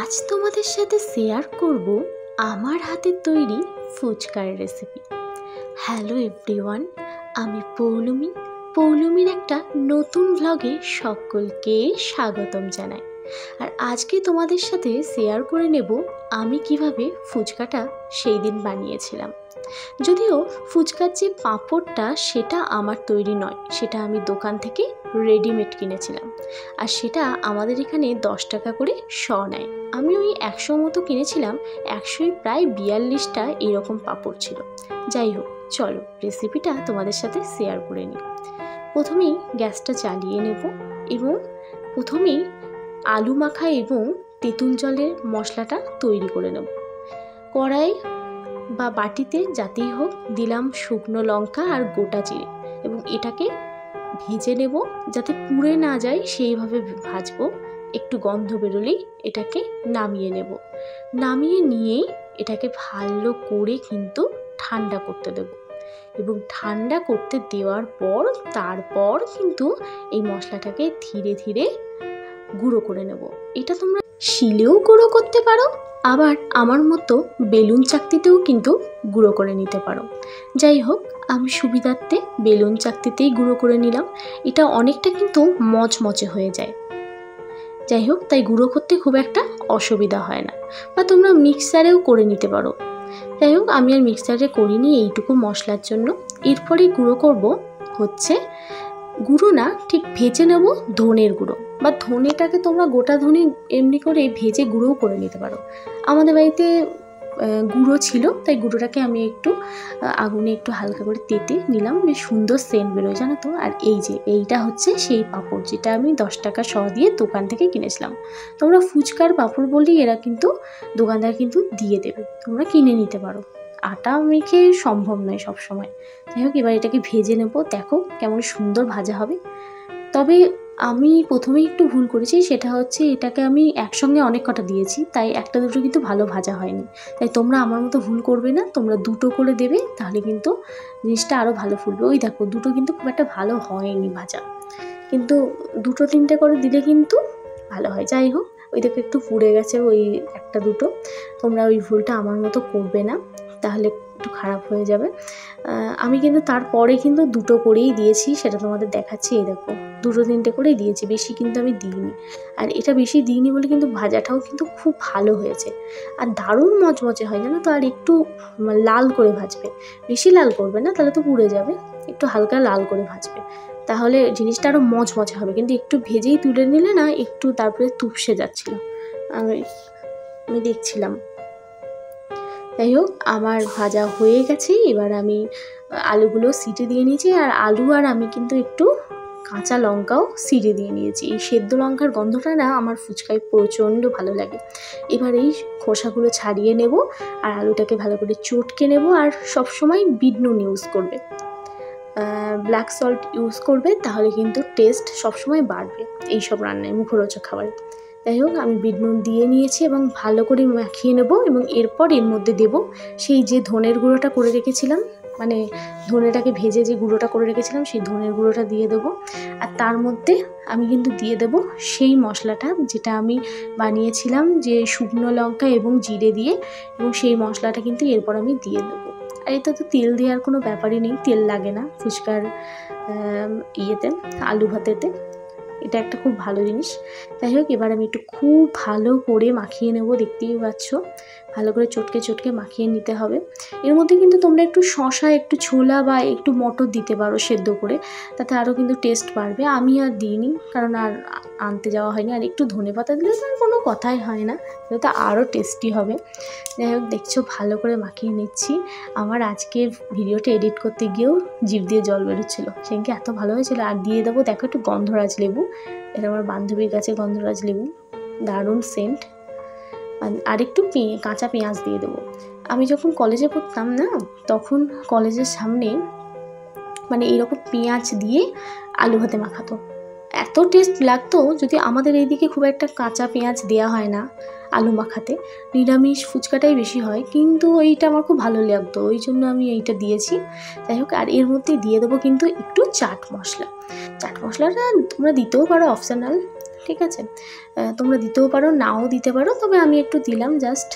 আজ তোমাদের সাথে শেয়ার করব আমার হাতের তৈরি ফুচকার রেসিপি। হ্যালো এভরিওয়ান, আমি পৌলুমির একটা নতুন ভ্লগে সকলকে স্বাগতম জানাই। আর আজকে তোমাদের সাথে শেয়ার করে নেব আমি কিভাবে ফুচকাটা সেই দিন বানিয়েছিলাম। যদিও ফুচকার যে পাঁপড়টা সেটা আমার তৈরি নয়, সেটা আমি দোকান থেকে রেডিমেড কিনেছিলাম। আর সেটা আমাদের এখানে 10 টাকা করে শ নেয়। আমি ওই 100 মতো কিনেছিলাম, 100-ই প্রায় 42টা এরকম পাঁপড় ছিল। যাই হোক, চলো রেসিপিটা তোমাদের সাথে শেয়ার করে নিই। প্রথমেই গ্যাসটা জ্বালিয়ে নেব এবং প্রথমেই আলু মাখা এবং তেঁতুল জলের মশলাটা তৈরি করে নেব। কড়াই বা বাটিতে যাতেই হোক দিলাম শুকনো লঙ্কা আর গোটা জিরে এবং এটাকে ভেজে নেব, যাতে পুড়ে না যায় সেইভাবে ভাজবো। একটু গন্ধ বেরোলেই এটাকে নামিয়ে নেব। নামিয়ে নিয়েই এটাকে ভালো করে কিন্তু ঠান্ডা করতে দেব এবং ঠান্ডা করতে দেওয়ার পর তারপর কিন্তু এই মশলাটাকে ধীরে ধীরে গুঁড়ো করে নেব। এটা তোমরা শিলেও গুঁড়ো করতে পারো, আবার আমার মতো বেলুন চাকতিতেও কিন্তু গুঁড়ো করে নিতে পারো। যাই হোক, আমি সুবিধার্থে বেলুন চাকতিতেই গুঁড়ো করে নিলাম। এটা অনেকটা কিন্তু মচমচে হয়ে যায়। যাই হোক, তাই গুঁড়ো করতে খুব একটা অসুবিধা হয় না, বা তোমরা মিক্সারেও করে নিতে পারো। যাই হোক, আমি আর মিক্সারে করিনি এইটুকু মশলার জন্য। এরপরে গুঁড়ো করব হচ্ছে, গুঁড়ো না ঠিক ভেজে নেব ধনের গুঁড়ো, বা ধনেটাকে তোমরা গোটা ধনে এমনি করে ভেজে গুঁড়োও করে নিতে পারো। আমাদের বাড়িতে গুঁড়ো ছিল, তাই গুঁড়োটাকে আমি একটু আগুনে একটু হালকা করে তেতে নিলাম, বেশ সুন্দর সেন্ট বেরোয় জানো তো। আর এইটা হচ্ছে সেই পাঁপড় যেটা আমি 10 টাকা শ দিয়ে দোকান থেকে কিনেছিলাম। তোমরা ফুচকার পাঁপড় বললেই এরা কিন্তু দোকানদার কিন্তু দিয়ে দেবে, তোমরা কিনে নিতে পারো। আটা মেখে সম্ভব নয় সব সময়। যাই হোক, এবার এটাকে ভেজে নেব। দেখো কেমন সুন্দর ভাজা হবে। তবে আমি প্রথমেই একটু ভুল করেছি, সেটা হচ্ছে এটাকে আমি একসঙ্গে অনেক কটা দিয়েছি, তাই একটা দুটো কিন্তু ভালো ভাজা হয়নি। তাই তোমরা আমার মতো ভুল করবে না, তোমরা দুটো করে দেবে, তাহলে কিন্তু জিনিসটা আরও ভালো ফুলবে। ওই দেখো, দুটো কিন্তু খুব একটা ভালো হয়নি ভাজা, কিন্তু 2-3টে করে দিলে কিন্তু ভালো হয়। যাই হোক, ওই দেখো একটু পুড়ে গেছে ওই একটা দুটো। তোমরা ওই ভুলটা আমার মতো করবে না, তাহলে একটু খারাপ হয়ে যাবে। আমি কিন্তু তারপরে কিন্তু দুটো করেই দিয়েছি, সেটা তোমাদের দেখাচ্ছি। এই দেখো, 2-3টে করেই দিয়েছি, বেশি কিন্তু আমি দিইনি। আর এটা বেশি দিইনি বলে কিন্তু ভাজাটাও কিন্তু খুব ভালো হয়েছে আর দারুণ মচমচে হয় জানো তো। আর একটু লাল করে ভাজবে, বেশি লাল করবে না, তাহলে তো পুড়ে যাবে। একটু হালকা লাল করে ভাজবে, তাহলে জিনিসটা আরও মচমচে হবে। কিন্তু একটু ভেজেই তুলে নিলে না, একটু তারপরে তুপসে যাচ্ছিল, আমি দেখছিলাম। যাই হোক, আমার ভাজা হয়ে গেছে। এবার আমি আলুগুলো সিটি দিয়ে নিয়েছি, আর আলু আর আমি কিন্তু একটু কাঁচা লঙ্কাও সিটি দিয়ে নিয়েছি। এই সেদ্ধ লঙ্কার গন্ধটা না আমার ফুচকায় প্রচণ্ড ভালো লাগে। এবার এই খোসাগুলো ছাড়িয়ে নেব আর আলুটাকে ভালো করে চটকে নেব। আর সবসময় বিট নুন ইউজ করবে, ব্ল্যাক সল্ট ইউজ করবে, তাহলে কিন্তু টেস্ট সবসময় বাড়বে এইসব রান্নায়, মুখরোচক খাবারে। যাই হোক, আমি বিট নুন দিয়ে নিয়েছি এবং ভালো করে মাখিয়ে নেব। এবং এরপর এর মধ্যে দেব সেই যে ধনের গুঁড়োটা করে রেখেছিলাম, মানে ধনেটাকে ভেজে যে গুঁড়োটা করে রেখেছিলাম, সেই ধনের গুঁড়োটা দিয়ে দেবো। আর তার মধ্যে আমি কিন্তু দিয়ে দেব সেই মশলাটা যেটা আমি বানিয়েছিলাম, যে শুকনো লঙ্কা এবং জিরে দিয়ে, এবং সেই মশলাটা কিন্তু এরপর আমি দিয়ে দেবো। আর এটা তো তেল দেওয়ার কোনো ব্যাপারই নেই, তেল লাগে না ফুচকার ইয়েতে, আলু ভাতেতে। এটা একটা খুব ভালো জিনিস। যাই হোক, এবার আমি একটু খুব ভালো করে মাখিয়ে নেব। দেখতেই পাচ্ছ, ভালো করে চটকে চটকে মাখিয়ে নিতে হবে। এর মধ্যে কিন্তু তোমরা একটু শসা, একটু ছোলা বা একটু মটর দিতে পারো সেদ্ধ করে, তাতে আরও কিন্তু টেস্ট বাড়বে। আমি আর দিইনি, কারণ আর আনতে যাওয়া হয়নি। আর একটু ধনেপাতা দিলে তো আর কোনো কথাই হয় না, তাহলে তো আরও টেস্টি হবে। যাই হোক, দেখছো ভালো করে মাখিয়ে নিচ্ছি। আমার আজকে ভিডিওটা এডিট করতে গিয়েও জিভ দিয়ে জল বেরোচ্ছিলো, সেদিনকে এত ভালো হয়েছিল। আর দিয়ে দেবো দেখো একটু গন্ধরাজ লেবু, এটা আমার বান্ধবীর কাছে গন্ধরাজ লেবু, দারুণ সেন্ট। আর একটু কাঁচা পেঁয়াজ দিয়ে দেবো। আমি যখন কলেজে পড়তাম না, তখন কলেজের সামনে মানে এইরকম পেঁয়াজ দিয়ে আলু ভাতে মাখাতো, এত টেস্ট লাগতো। যদি আমাদের এইদিকে খুব একটা কাঁচা পেঁয়াজ দেওয়া হয় না আলু মাখাতে, নিরামিষ ফুচকাটাই বেশি হয়, কিন্তু এইটা আমার খুব ভালো লাগতো, ওই জন্য আমি এইটা দিয়েছি। যাই হোক, আর এর মধ্যে দিয়ে দেবো কিন্তু একটু চাট মশলা। চাট মশলাটা তোমরা দিতেও পারো, অপশনাল, ঠিক আছে। তোমরা দিতেও পারো, নাও দিতে পারো, তবে আমি একটু দিলাম, জাস্ট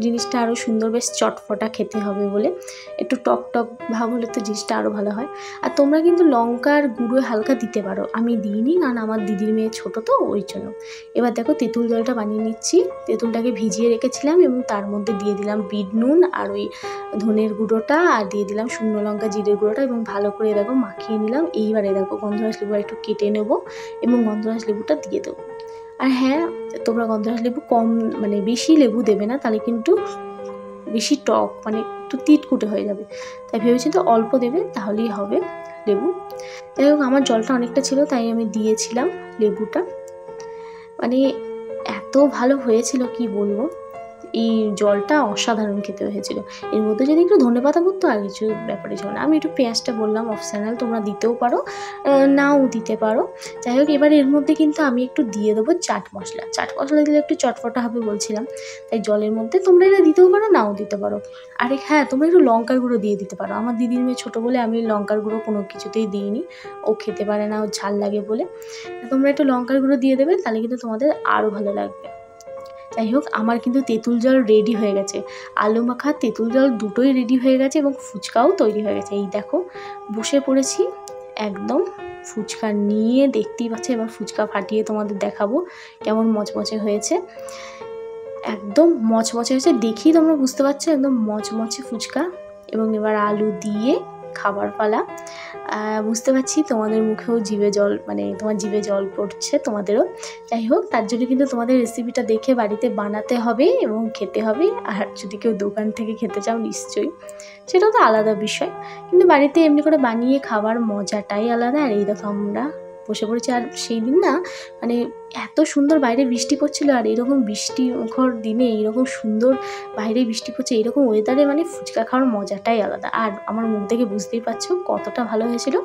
জিনিসটা আরও সুন্দর, বেশ চটপটা খেতে হবে বলে। একটু টক টক ভাব হলে তো জিনিসটা আরও ভালো হয়। আর তোমরা কিন্তু লঙ্কার গুঁড়ো হালকা দিতে পারো, আমি দিইনি, কারণ আমার দিদির মেয়ে ছোটো তো ওই জন্য। এবার দেখো তেঁতুল জলটা বানিয়ে নিচ্ছি। তেঁতুলটাকে ভিজিয়ে রেখেছিলাম এবং তার মধ্যে দিয়ে দিলাম বিট নুন আর ওই ধনের গুঁড়োটা, আর দিয়ে দিলাম শুকনো লঙ্কা জিরের গুঁড়োটা, এবং ভালো করে দেখো মাখিয়ে নিলাম। এইবারে দেখো গন্ধরাজ লেবু একটু কেটে নেবো এবং গন্ধরাজ লেবুটা দিয়ে দেবো। আর হ্যাঁ, তোমরা গন্ধরাজ লেবু কম, মানে বেশি লেবু দেবে না, তাহলে কিন্তু বেশি টক, মানে একটু তিতকুটে হয়ে যাবে। তাই ভেবেছি তো অল্প দেবে, তাহলেই হবে লেবু। যাই হোক, আমার জলটা অনেকটা ছিল তাই আমি দিয়েছিলাম লেবুটা। মানে এত ভালো হয়েছিল কি বলবো, এই জলটা অসাধারণ খেতে হয়েছিল। এর মধ্যে যদি একটু ধনেপাতা পড়তো আর কিছু ব্যাপারে ছিল না। আমি একটু পেঁয়াজটা বললাম অপশনাল, তোমরা দিতেও পারো, নাও দিতে পারো। যাই হোক, এবার এর মধ্যে কিন্তু আমি একটু দিয়ে দেবো চাট মশলা। চাট মশলা দিলে একটু চটপটা হবে বলছিলাম, তাই জলের মধ্যে তোমরা এটা দিতেও পারো, নাও দিতে পারো। আর হ্যাঁ, তোমরা একটু লঙ্কার গুঁড়ো দিয়ে দিতে পারো। আমার দিদির মেয়ে ছোটো বলে আমি লঙ্কার গুঁড়ো কোনো কিছুতেই দিইনি, ও খেতে পারে না, ও ঝাল লাগে বলে। তোমরা একটু লঙ্কার গুঁড়ো দিয়ে দেবে, তাহলে কিন্তু তোমাদের আরও ভালো লাগবে। যাই হোক, আমার কিন্তু তেঁতুল জল রেডি হয়ে গেছে, আলু মাখা তেঁতুল জল দুটোই রেডি হয়ে গেছে এবং ফুচকাও তৈরি হয়ে গেছে। এই দেখো বসে পড়েছি একদম ফুচকা নিয়ে, দেখতেই পাচ্ছে। এবার ফুচকা ফাটিয়ে তোমাদের দেখাবো কেমন মচমচে হয়েছে। একদম মচমচে হয়েছে, দেখেই তোমরা বুঝতে পারছো একদম মচমচে ফুচকা। এবং এবার আলু দিয়ে খাবার পালা। বুঝতে পারছি তোমাদের মুখেও জিভে জল, মানে তোমার জিভে জল পড়ছে তোমাদেরও। যাই হোক, তার জন্য কিন্তু তোমাদের রেসিপিটা দেখে বাড়িতে বানাতে হবে এবং খেতে হবে। আর যদি কেউ দোকান থেকে খেতে চাও নিশ্চয়ই, সেটাও তো আলাদা বিষয়, কিন্তু বাড়িতে এমনি করে বানিয়ে খাবার মজাটাই আলাদা। আর এই দেখো আমরা বসে পড়েছি। আর সেই দিন না, মানে এত সুন্দর বাইরে বৃষ্টি পড়ছিল, আর এরকম বৃষ্টিখর দিনে এইরকম সুন্দর বাইরে বৃষ্টি পড়ছে, এরকম ওয়েদারে মানে ফুচকা খাওয়ার মজাটাই আলাদা। আর আমার মুখ দেখে বুঝতেই পারছো কতটা ভালো হয়েছিল।